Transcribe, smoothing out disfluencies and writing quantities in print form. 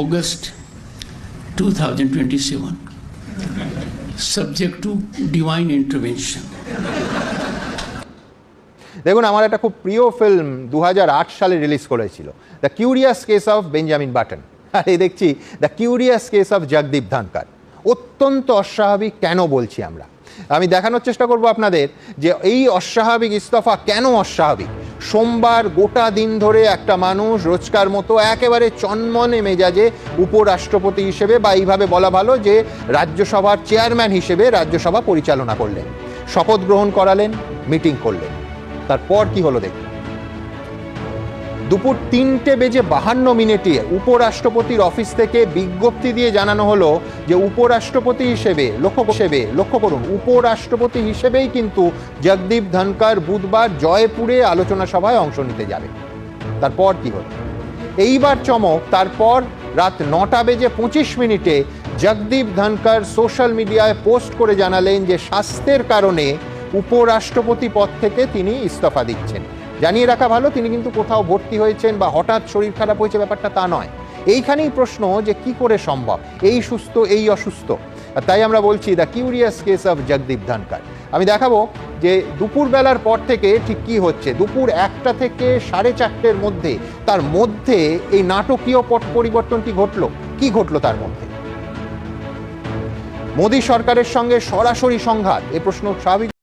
August 2027, subject to divine intervention. দেখুন, আমার একটা খুব প্রিয় ফিল্ম 2008 সালে রিলিজ করেছিল, the curious case of Benjamin Button. আর এই দেখছি the curious case of Jagdeep Dhankhar. অত্যন্ত অস্বাভাবিক কেন বলছি আমরা, আমি দেখানোর চেষ্টা করব আপনাদের যে এই অস্বাভাবিক ইস্তফা কেন অস্বাভাবিক। সোমবার গোটা দিন ধরে একটা মানুষ রোজকার মতো একেবারে চনমনে মেজাজে উপরাষ্ট্রপতি হিসেবে, বা এইভাবে বলা ভালো যে রাজ্যসভার চেয়ারম্যান হিসেবে রাজ্যসভা পরিচালনা করলেন, শপথ গ্রহণ করালেন, মিটিং করলেন। তারপর কি হলো দেখুন। দুপুর 3:52 উপরাষ্ট্রপতির অফিস থেকে বিজ্ঞপ্তি দিয়ে জানানো হলো যে উপরাষ্ট্রপতি হিসেবে লক্ষ্য করুন, উপরাষ্ট্রপতি হিসেবেই কিন্তু জগদীপ ধনকর বুধবার জয়পুরে আলোচনা সভায় অংশ নিতে যাবে। তারপর কি হলো, এইবার চমক। তারপর রাত 9:25 জগদীপ ধনকর সোশ্যাল মিডিয়ায় পোস্ট করে জানালেন যে স্বাস্থ্যের কারণে উপরাষ্ট্রপতি পদ থেকে তিনি ইস্তফা দিচ্ছেন। জানিয়ে রাখা ভালো, তিনি কিন্তু কোথাও ভর্তি হয়েছেন বা হঠাৎ শরীর খারাপ হয়েছে, ব্যাপারটা তা নয়। এইখানেই প্রশ্ন যে কি করে সম্ভব, এই সুস্থ এই অসুস্থ। তাই আমরা বলছি the curious case of Jagdeep Dhankhar. আমি দেখাবো যে দুপুরবেলার পর থেকে ঠিক কি হচ্ছে। দুপুর 1টা থেকে 4:30-এর মধ্যে, তার মধ্যে এই নাটকীয় পট পরিবর্তনটি ঘটলো। কি ঘটলো তার মধ্যে? মোদী সরকারের সঙ্গে সরাসরি সংঘাত, এ প্রশ্ন স্বাভাবিক।